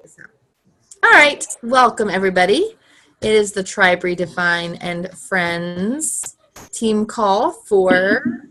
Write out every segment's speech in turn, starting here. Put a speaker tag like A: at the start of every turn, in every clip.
A: All right, welcome everybody. It is the Tribe Redefine and Friends team call for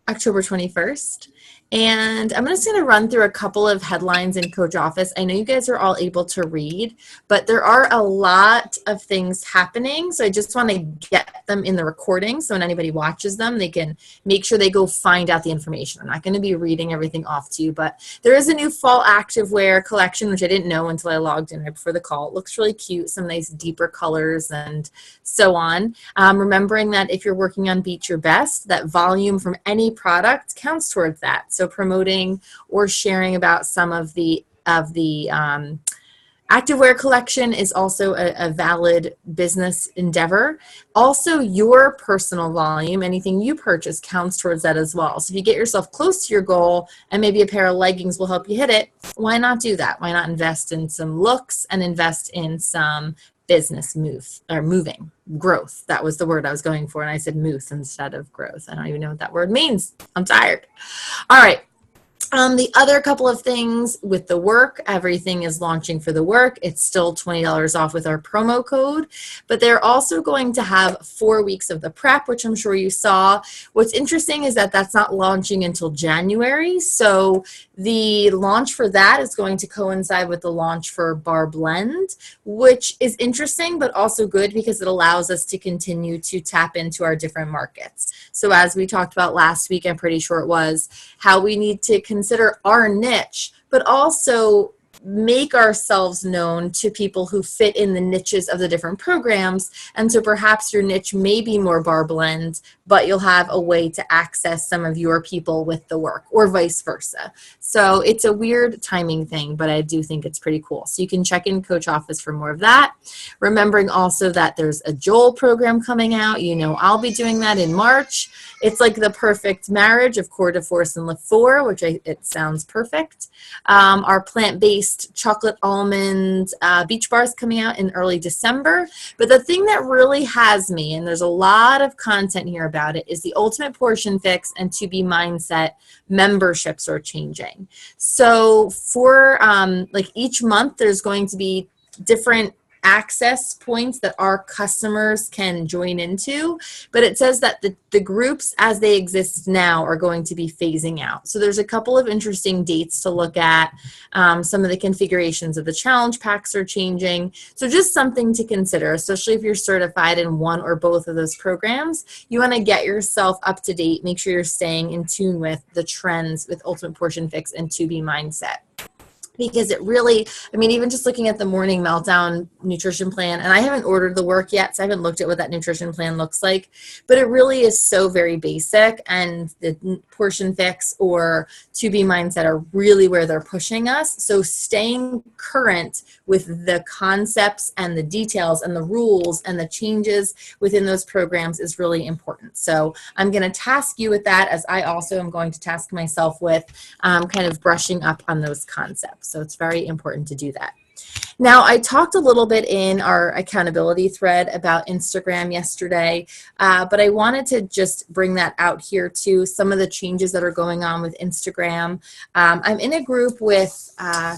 A: October 21st. And I'm just going to run through a couple of headlines in Coach Office. I know you guys are all able to read, but there are a lot of things happening. So I just want to get them in the recording so when anybody watches them, they can make sure they go find out the information. I'm not going to be reading everything off to you, but there is a new fall activewear collection, which I didn't know until I logged in right before the call. It looks really cute, some nice deeper colors and so on. Remembering that if you're working on Beat Your Best, that volume from any product counts towards that. So promoting or sharing about some of the activewear collection is also a valid business endeavor. Also, your personal volume, anything you purchase counts towards that as well. So if you get yourself close to your goal and maybe a pair of leggings will help you hit it, why not do that? Why not invest in some looks and invest in some business moving growth? That was the word I was going for, and I said moose instead of growth. I don't even know what that word means. I'm tired. All right. The other couple of things with the work, everything is launching for the work. It's still $20 off with our promo code, but they're also going to have 4 weeks of the prep, which I'm sure you saw. What's interesting is that that's not launching until January. So the launch for that is going to coincide with the launch for Bar Blend, which is interesting, but also good because it allows us to continue to tap into our different markets. So as we talked about last week, I'm pretty sure it was, how we need to consider our niche, but also make ourselves known to people who fit in the niches of the different programs. And so perhaps your niche may be more Bar Blend, but you'll have a way to access some of your people with the work or vice versa. So it's a weird timing thing, but I do think it's pretty cool. So you can check in Coach Office for more of that. Remembering also that there's a Joel program coming out. You know, I'll be doing that in March. It's like the perfect marriage of Core de Force and LeFort, which it sounds perfect. Our plant-based chocolate almond beach bars coming out in early December. But the thing that really has me, and there's a lot of content here about it, is the Ultimate Portion Fix and To Be Mindset memberships are changing. So for like each month, there's going to be different access points that our customers can join into, but it says that the groups as they exist now are going to be phasing out. So there's a couple of interesting dates to look at. Some of the configurations of the challenge packs are changing. So just something to consider, especially if you're certified in one or both of those programs. You want to get yourself up to date, make sure you're staying in tune with the trends with Ultimate Portion Fix and To Be Mindset. Because it really, I mean, even just looking at the Morning Meltdown nutrition plan, and I haven't ordered the work yet, so I haven't looked at what that nutrition plan looks like, but it really is so very basic, and the Portion Fix or To Be Mindset are really where they're pushing us. So staying current with the concepts and the details and the rules and the changes within those programs is really important. So I'm going to task you with that, as I also am going to task myself with kind of brushing up on those concepts. So it's very important to do that. Now, I talked a little bit in our accountability thread about Instagram yesterday, but I wanted to just bring that out here too, some of the changes that are going on with Instagram. I'm in a group with, I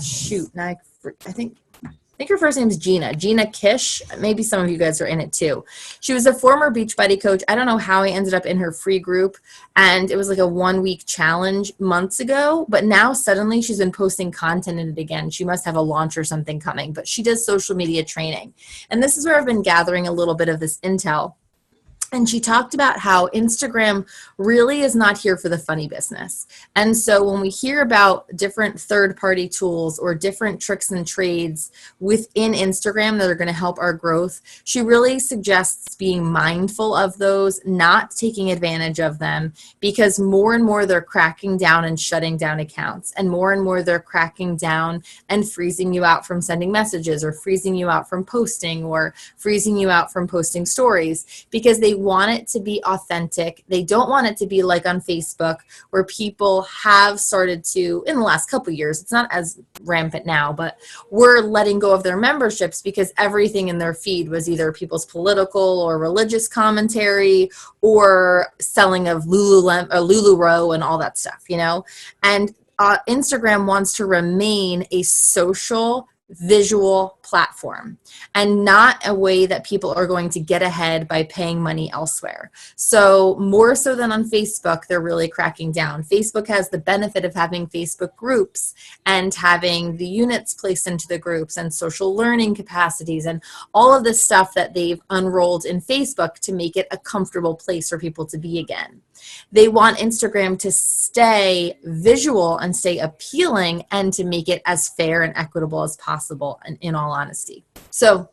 A: think her first name is Gina Kish. Maybe some of you guys are in it too. She was a former Beachbody coach. I don't know how I ended up in her free group, and it was like a 1-week challenge months ago, but now suddenly she's been posting content in it again. She must have a launch or something coming, but she does social media training. And this is where I've been gathering a little bit of this intel. And she talked about how Instagram really is not here for the funny business. And so when we hear about different third-party tools or different tricks and trades within Instagram that are going to help our growth, she really suggests being mindful of those, not taking advantage of them, because more and more they're cracking down and shutting down accounts. And more they're cracking down and freezing you out from sending messages, or freezing you out from posting, or freezing you out from posting stories, because they want it to be authentic. They don't want it to be like on Facebook, where people have started to, in the last couple of years, it's not as rampant now, but we're letting go of their memberships because everything in their feed was either people's political or religious commentary or selling of LuLaRoe and all that stuff, you know? And Instagram wants to remain a social visual platform and not a way that people are going to get ahead by paying money elsewhere. So more so than on Facebook, they're really cracking down. Facebook has the benefit of having Facebook groups and having the units placed into the groups and social learning capacities and all of the stuff that they've unrolled in Facebook to make it a comfortable place for people to be again. They want Instagram to stay visual and stay appealing and to make it as fair and equitable as possible, in all honesty. So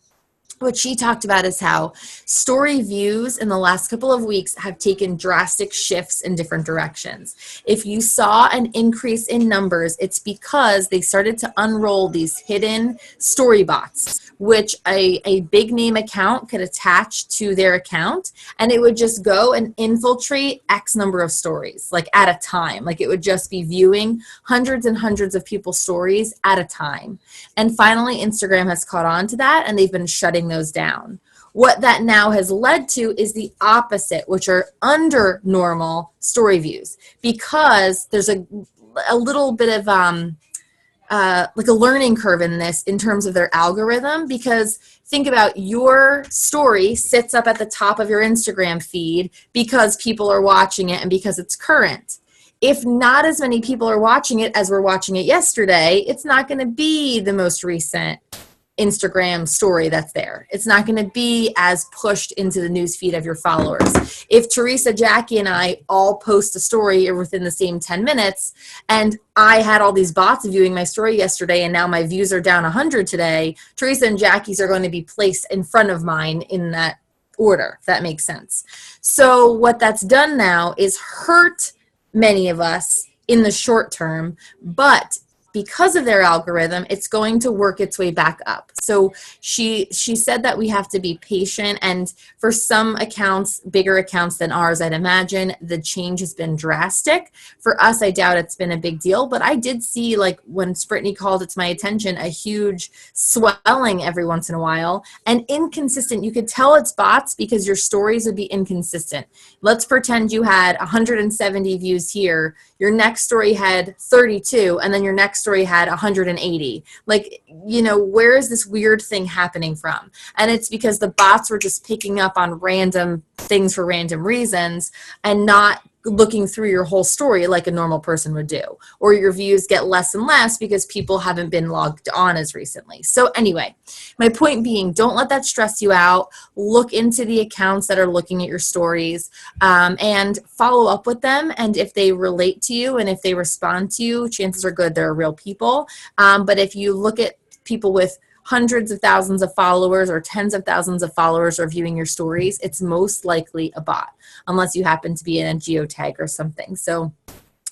A: what she talked about is how story views in the last couple of weeks have taken drastic shifts in different directions. If you saw an increase in numbers, it's because they started to unroll these hidden story bots, which a big name account could attach to their account, and it would just go and infiltrate X number of stories, like at a time. Like it would just be viewing hundreds and hundreds of people's stories at a time. And finally, Instagram has caught on to that, and they've been shutting those down. What that now has led to is the opposite, which are under normal story views, because there's a little bit of like a learning curve in this in terms of their algorithm, because think about your story sits up at the top of your Instagram feed because people are watching it and because it's current. If not as many people are watching it as were watching it yesterday, it's not going to be the most recent Instagram story that's there. It's not going to be as pushed into the news feed of your followers. If Teresa, Jackie, and I all post a story within the same 10 minutes, and I had all these bots viewing my story yesterday, and now my views are down 100 today, Teresa and Jackie's are going to be placed in front of mine in that order, if that makes sense. So what that's done now is hurt many of us in the short term, but because of their algorithm, it's going to work its way back up. So she said that we have to be patient, and for some accounts, bigger accounts than ours, I'd imagine the change has been drastic. For us, I doubt it's been a big deal, but I did see, like when Brittany called it to my attention, a huge swelling every once in a while, and inconsistent. You could tell it's bots because your stories would be inconsistent. Let's pretend you had 170 views here, your next story had 32, and then your next story had 180. Like, you know, where is this weird thing happening from? And it's because the bots were just picking up on random things for random reasons and not looking through your whole story like a normal person would do. Or your views get less and less because people haven't been logged on as recently. So anyway, my point being, don't let that stress you out. Look into the accounts that are looking at your stories and follow up with them. And if they relate to you and if they respond to you, chances are good they're real people. But if you look at people with hundreds of thousands of followers or tens of thousands of followers are viewing your stories, it's most likely a bot, unless you happen to be in a geotag or something. So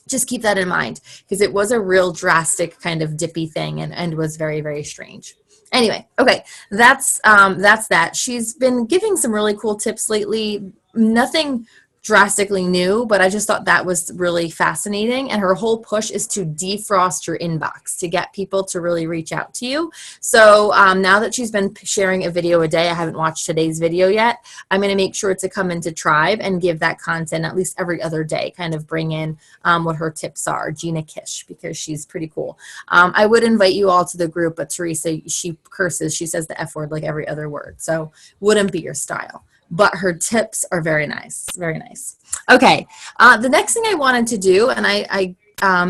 A: just keep that in mind, because it was a real drastic kind of dippy thing and was very, very strange. Anyway, okay, that's that. She's been giving some really cool tips lately. Nothing drastically new, but I just thought that was really fascinating. And her whole push is to defrost your inbox, to get people to really reach out to you. So now that she's been sharing a video a day, I haven't watched today's video yet, I'm going to make sure to come into Tribe and give that content at least every other day, kind of bring in what her tips are, Gina Kish, because she's pretty cool. I would invite you all to the group, but Teresa, she curses, she says the F word like every other word, so wouldn't be your style. But her tips are very nice, very nice. Okay, the next thing I wanted to do, and I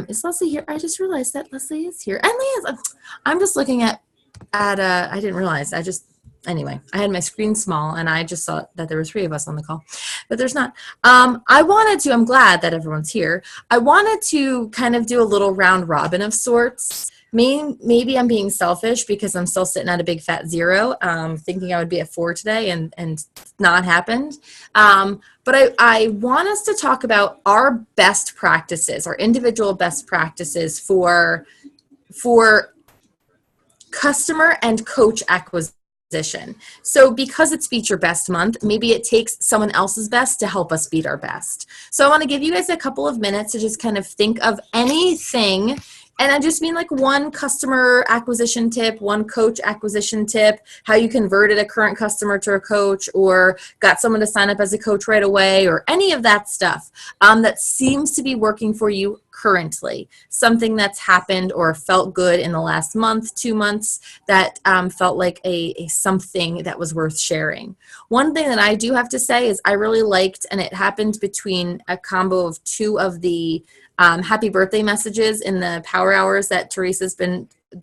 A: is Leslie here? I just realized that Leslie is here. And Leah, I'm just looking at I didn't realize. Anyway, I had my screen small, and I just saw that there were 3 of us on the call, but there's not. I'm glad that everyone's here. I wanted to kind of do a little round robin of sorts. Maybe I'm being selfish because I'm still sitting at a big fat 0, thinking I would be at 4 today, and not happened. But I want us to talk about our best practices, our individual best practices for customer and coach acquisition. So because it's Beat Best Month, maybe it takes someone else's best to help us beat our best. So I want to give you guys a couple of minutes to just kind of think of anything. And I just mean like one customer acquisition tip, one coach acquisition tip, how you converted a current customer to a coach or got someone to sign up as a coach right away, or any of that stuff that seems to be working for you currently, something that's happened or felt good in the last month, 2 months, that felt like a something that was worth sharing. One thing that I do have to say is I really liked, and it happened between a combo of two of the happy birthday messages in the power hours that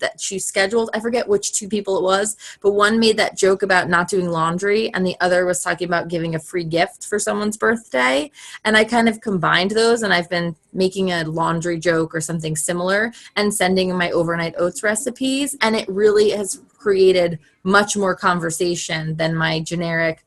A: that she scheduled. I forget which two people it was, but one made that joke about not doing laundry and the other was talking about giving a free gift for someone's birthday. And I kind of combined those, and I've been making a laundry joke or something similar and sending my overnight oats recipes. And it really has created much more conversation than my generic,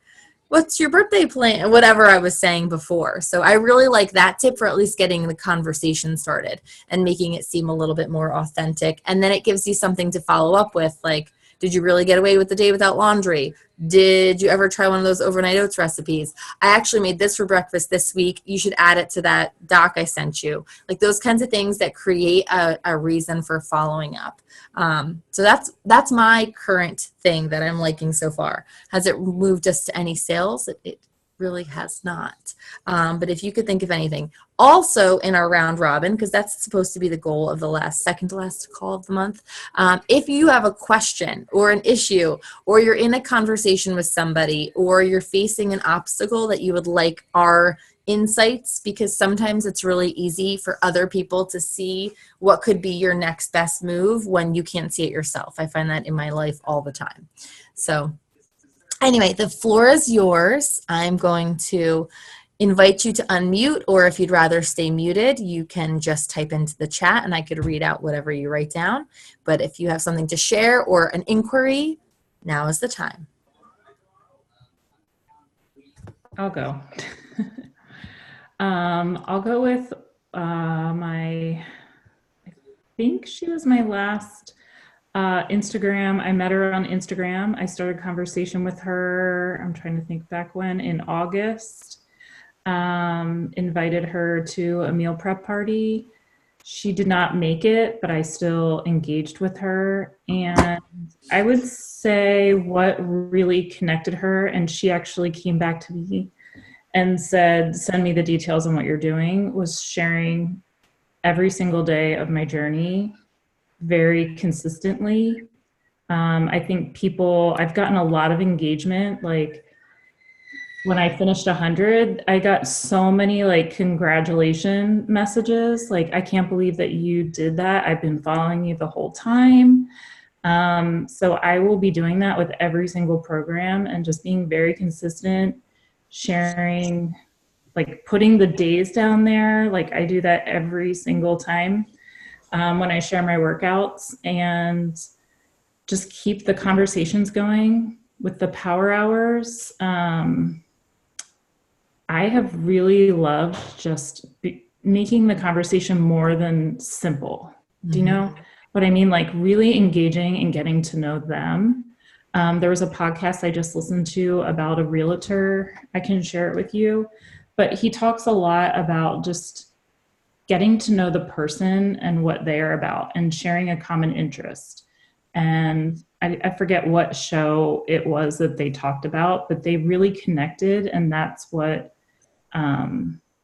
A: what's your birthday plan? Whatever I was saying before. So I really like that tip for at least getting the conversation started and making it seem a little bit more authentic. And then it gives you something to follow up with, like, did you really get away with the day without laundry? Did you ever try one of those overnight oats recipes? I actually made this for breakfast this week. You should add it to that doc I sent you. Like those kinds of things that create a reason for following up. So that's my current thing that I'm liking so far. Has it moved us to any sales? It really has not. But if you could think of anything. Also in our round robin, because that's supposed to be the goal of the second to last call of the month. If you have a question or an issue, or you're in a conversation with somebody, or you're facing an obstacle that you would like our insights, because sometimes it's really easy for other people to see what could be your next best move when you can't see it yourself. I find that in my life all the time. So anyway, the floor is yours. I'm going to invite you to unmute, or if you'd rather stay muted, you can just type into the chat and I could read out whatever you write down. But if you have something to share or an inquiry, now is the time.
B: I'll go. I'll go with I think she was my last Instagram. I met her on Instagram. I started a conversation with her, I'm trying to think back when, in August. Invited her to a meal prep party. She did not make it, but I still engaged with her. And I would say what really connected her, and she actually came back to me and said, send me the details on what you're doing, was sharing every single day of my journey very consistently. I think I've gotten a lot of engagement. Like when I finished 100, I got so many like congratulation messages. Like, I can't believe that you did that. I've been following you the whole time. So I will be doing that with every single program and just being very consistent, sharing, like putting the days down there. Like I do that every single time when I share my workouts, and just keep the conversations going with the power hours. I have really loved just making the conversation more than simple. Do you know what I mean? Like really engaging and getting to know them. There was a podcast I just listened to about a realtor. I can share it with you, but he talks a lot about just getting to know the person and what they are about and sharing a common interest. And I forget what show it was that they talked about, but they really connected, and that's what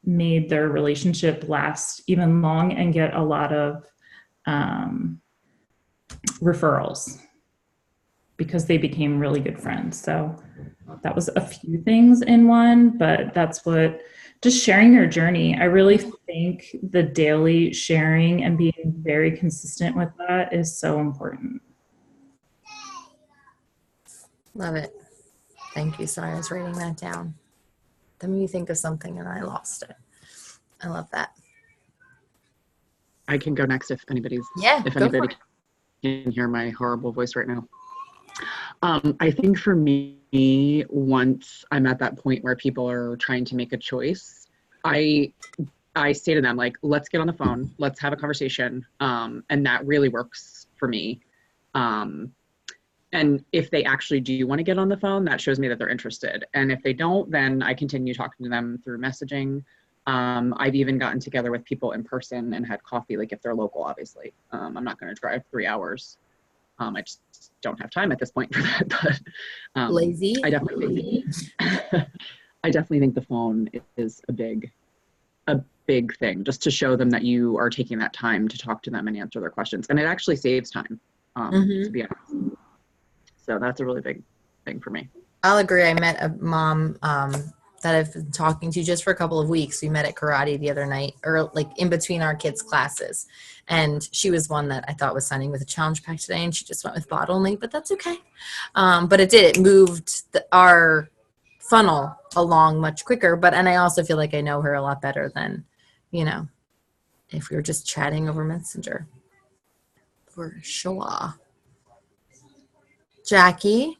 B: made their relationship last even long and get a lot of referrals because they became really good friends. So that was a few things in one, but that's what, just sharing your journey. I really think the daily sharing and being very consistent with that is so important.
A: Love it. Thank you. Sorry, I was writing that down. That made me think of something and I lost it. I love that.
C: I can go next if anybody can hear my horrible voice right now. I think for me, once I'm at that point where people are trying to make a choice, I say to them, like, let's get on the phone, let's have a conversation. And that really works for me. And if they actually do want to get on the phone, that shows me that they're interested. And if they don't, then I continue talking to them through messaging. I've even gotten together with people in person and had coffee, like if they're local, obviously. I'm not going to drive 3 hours. I just don't have time at this point for that. But
A: lazy.
C: I definitely think the phone is a big a big thing, just to show them that you are taking that time to talk to them and answer their questions. And it actually saves time, to be honest. So that's a really big thing for me.
A: I'll agree. I met a mom that I've been talking to just for a couple of weeks. We met at karate the other night, or like in between our kids' classes. And she was one that I thought was signing with a challenge pack today, and she just went with bot only, but that's okay. But it moved our funnel along much quicker. And I also feel like I know her a lot better than, if we were just chatting over Messenger. For sure. Jackie,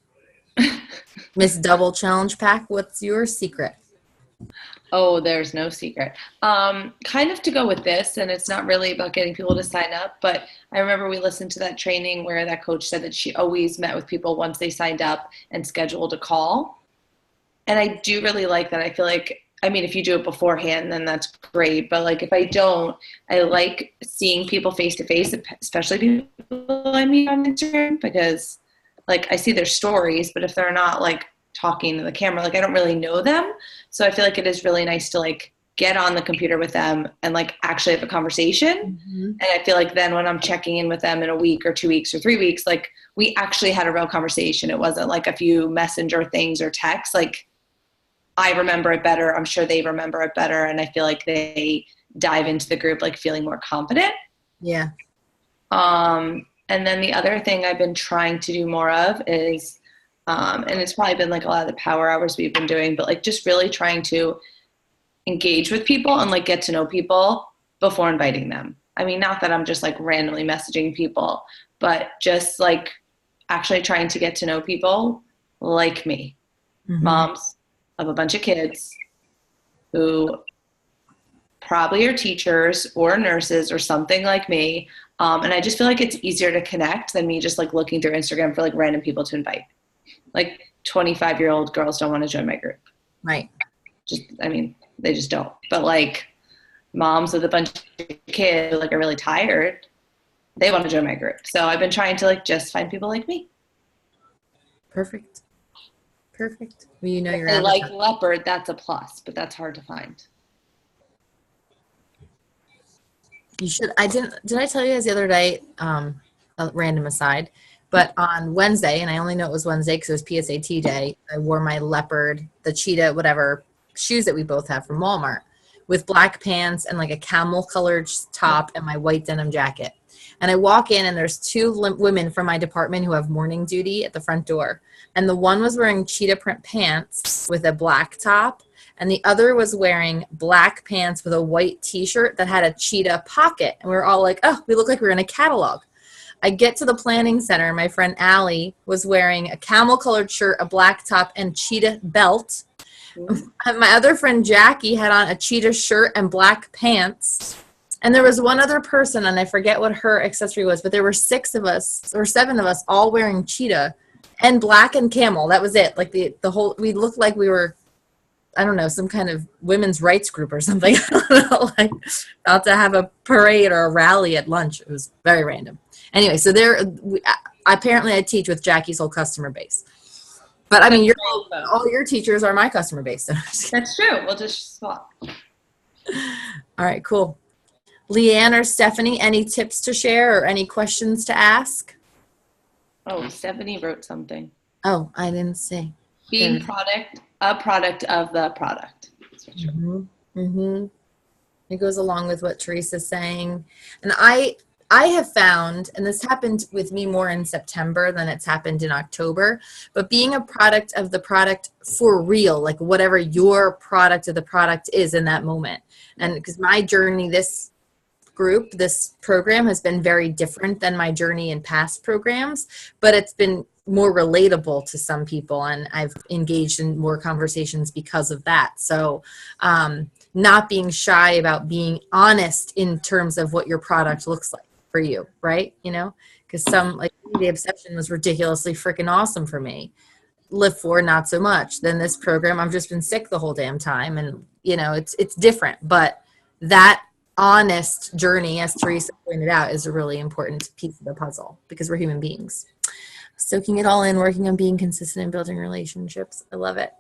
A: Miss Double Challenge Pack, what's your secret?
D: Oh, there's no secret. Kind of to go with this, and it's not really about getting people to sign up, but I remember we listened to that training where that coach said that she always met with people once they signed up and scheduled a call. And I do really like that. I feel like, if you do it beforehand, then that's great. But like, if I don't, I like seeing people face to face, especially people I meet on Instagram, because like I see their stories, but if they're not like talking to the camera, like I don't really know them. So I feel like it is really nice to like get on the computer with them and like actually have a conversation. And I feel like then when I'm checking in with them in a week or 2 weeks or 3 weeks, like we actually had a real conversation. It wasn't like a few messenger things or texts. Like I remember it better. I'm sure they remember it better. And I feel like they dive into the group like feeling more confident.
A: Yeah.
D: And then the other thing I've been trying to do more of is, and it's probably been like a lot of the power hours we've been doing, but like just really trying to engage with people and like get to know people before inviting them. Not that I'm just like randomly messaging people, but just like actually trying to get to know people like me, moms of a bunch of kids who probably are teachers or nurses or something like me. And I just feel like it's easier to connect than me just like looking through Instagram for like random people to invite. Like 25-year-old girls don't want to join my group.
A: Right.
D: They just don't. But like moms with a bunch of kids who like are really tired, they want to join my group. So I've been trying to like just find people like me.
A: Perfect. Well, your
D: they like leopard, that's a plus, but that's hard to find.
A: You should. Did I tell you guys the other day, a random aside, but on Wednesday, and I only know it was Wednesday because it was PSAT day, I wore my leopard, the cheetah, whatever shoes that we both have from Walmart with black pants and like a camel colored top and my white denim jacket. And I walk in and there's two women from my department who have morning duty at the front door. And the one was wearing cheetah print pants with a black top. And the other was wearing black pants with a white t-shirt that had a cheetah pocket. And we were all like, oh, we look like we're in a catalog. I get to the planning center. My friend Allie was wearing a camel colored shirt, a black top, and cheetah belt. My other friend Jackie had on a cheetah shirt and black pants. And there was one other person, and I forget what her accessory was, but there were 6 of us or 7 of us all wearing cheetah and black and camel. That was it. Like the whole, we looked like we were, I don't know, some kind of women's rights group or something. I don't know, like about to have a parade or a rally at lunch. It was very random. Anyway, so apparently I teach with Jackie's whole customer base. But all your teachers are my customer base. So
D: that's true. We'll just swap.
A: All right, cool. Leanne or Stephanie, any tips to share or any questions to ask?
D: Oh, Stephanie wrote something.
A: Oh, I didn't see.
D: Being a product of the product.
A: It goes along with what Teresa's saying. And I have found, and this happened with me more in September than it's happened in October, but being a product of the product for real, like whatever your product of the product is in that moment. And because my journey, this program has been very different than my journey in past programs, but it's been more relatable to some people, and I've engaged in more conversations because of that. So not being shy about being honest in terms of what your product looks like for you, right? Because some, like the Obsession was ridiculously freaking awesome for me. Live For, not so much. Then this program, I've just been sick the whole damn time, and it's different. But that honest journey, as Teresa pointed out, is a really important piece of the puzzle because we're human beings. Soaking it all in, working on being consistent and building relationships. I love it.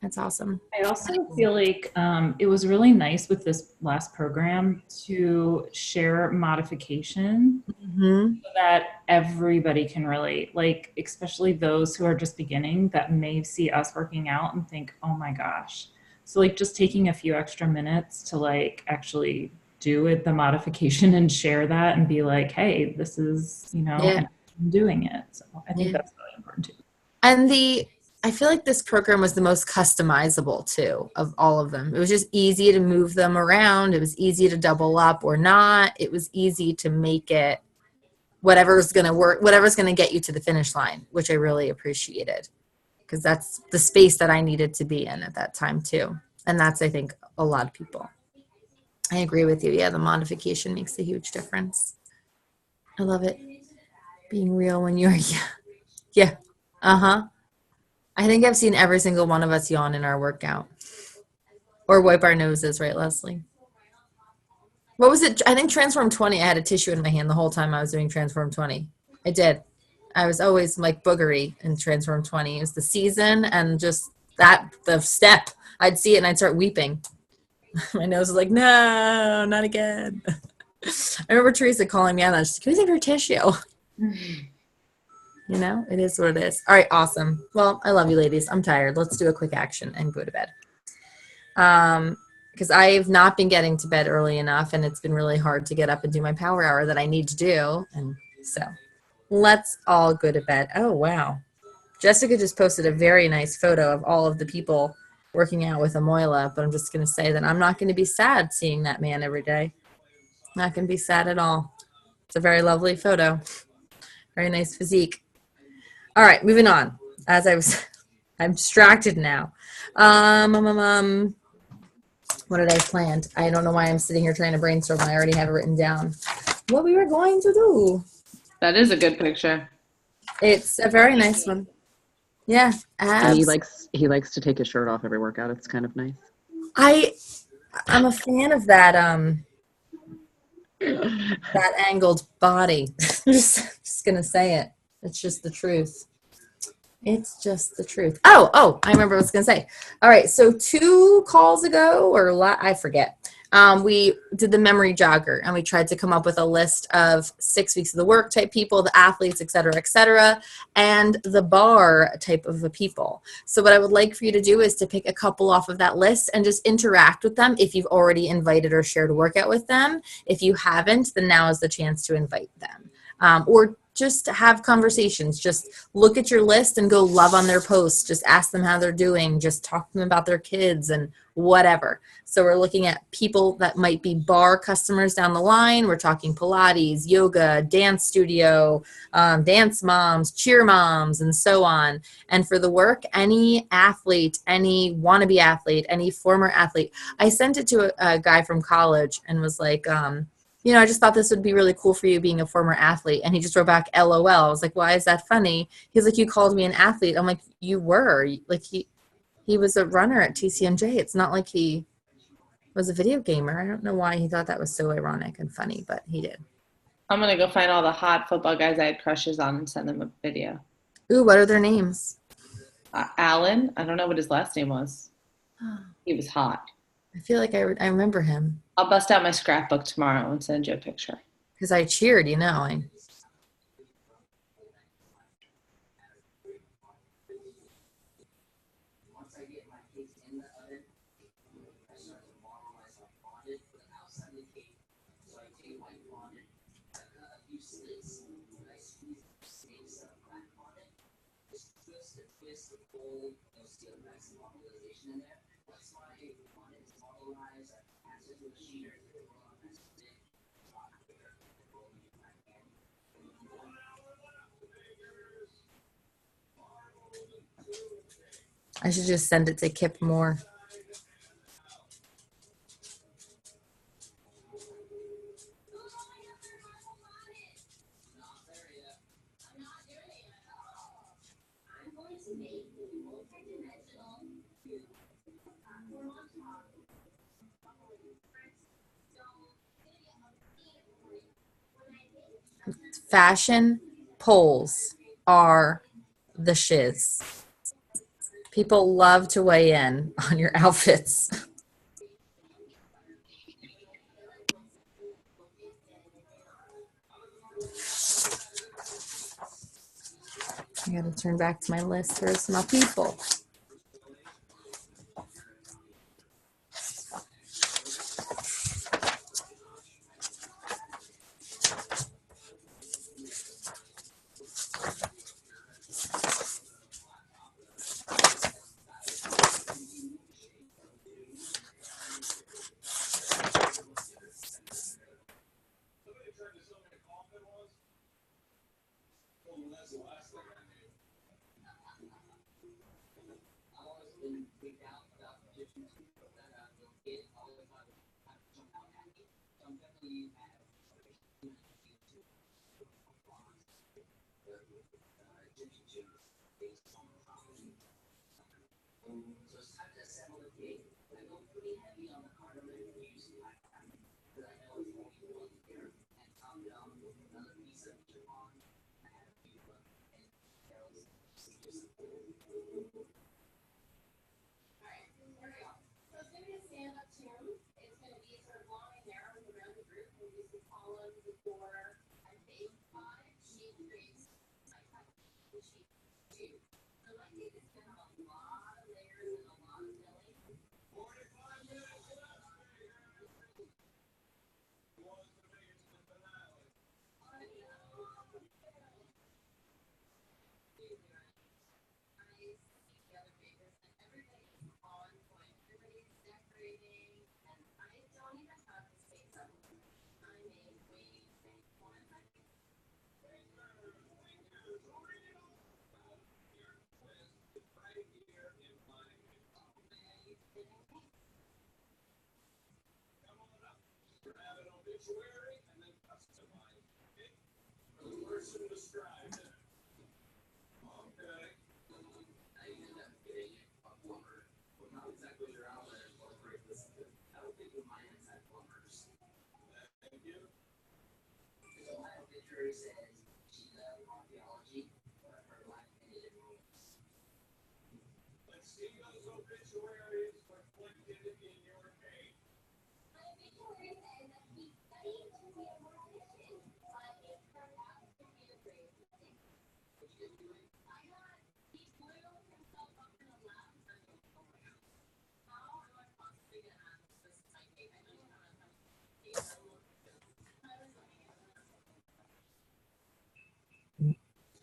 A: That's awesome.
B: I also feel like it was really nice with this last program to share modification so that everybody can relate, like especially those who are just beginning that may see us working out and think, oh my gosh. So like just taking a few extra minutes to like actually do it, the modification, and share that and be like, hey, this is, and I'm doing it. So I think that's really important too.
A: And I feel like this program was the most customizable too of all of them. It was just easy to move them around. It was easy to double up or not. It was easy to make it whatever's going to work, whatever's going to get you to the finish line, which I really appreciated because that's the space that I needed to be in at that time too. And that's, I think, a lot of people. I agree with you. Yeah, the modification makes a huge difference. I love it. Being real when you're, yeah. Uh-huh. I think I've seen every single one of us yawn in our workout or wipe our noses, right, Leslie? What was it? I think Transform 20, I had a tissue in my hand the whole time I was doing Transform 20. I did. I was always like boogery in Transform 20. It was the season and just the step. I'd see it and I'd start weeping. My nose was like, no, not again. I remember Teresa calling me out and she's like, can we take her tissue? It is what it is. All right, awesome. Well, I love you, ladies. I'm tired. Let's do a quick action and go to bed. Because I've not been getting to bed early enough, and it's been really hard to get up and do my power hour that I need to do. And so let's all go to bed. Oh, wow. Jessica just posted a very nice photo of all of the people working out with Amoila, but I'm just going to say that I'm not going to be sad seeing that man every day. Not going to be sad at all. It's a very lovely photo. Very nice physique. All right, moving on. I'm distracted now. What did I plan? I don't know why I'm sitting here trying to brainstorm. I already have it written down. What we were going to do.
D: That is a good picture.
A: It's a very nice one. Yeah.
C: And he likes to take his shirt off every workout. It's kind of nice.
A: I'm a fan of that that angled body. just gonna say it. It's just the truth. It's just the truth. Oh, I remember what I was going to say. All right. So 2 calls ago I forget. We did the memory jogger and we tried to come up with a list of 6 weeks of the work type people, the athletes, et cetera, and the bar type of the people. So what I would like for you to do is to pick a couple off of that list and just interact with them if you've already invited or shared a workout with them. If you haven't, then now is the chance to invite them. Or just have conversations. Just look at your list and go love on their posts. Just ask them how they're doing. Just talk to them about their kids and whatever. So we're looking at people that might be bar customers down the line. We're talking Pilates, yoga, dance studio, dance moms, cheer moms, and so on. And for the work, any athlete, any wannabe athlete, any former athlete. I sent it to a guy from college and was like, I just thought this would be really cool for you being a former athlete. And he just wrote back, LOL. I was like, why is that funny? He's like, you called me an athlete. I'm like, you were. Like, he was a runner at TCMJ. It's not like he was a video gamer. I don't know why he thought that was so ironic and funny, but he did.
D: I'm going to go find all the hot football guys I had crushes on and send them a video.
A: Ooh, what are their names?
D: Alan. I don't know what his last name was. He was hot.
A: I feel like I remember him.
D: I'll bust out my scrapbook tomorrow and send you a picture.
A: Because I cheered, I should just send it to Kip Moore. Fashion polls are the shiz. People love to weigh in on your outfits. I got to turn back to my list. Here's my people.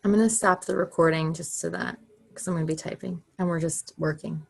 A: I'm going to stop the recording just so that, because I'm going to be typing and we're just working.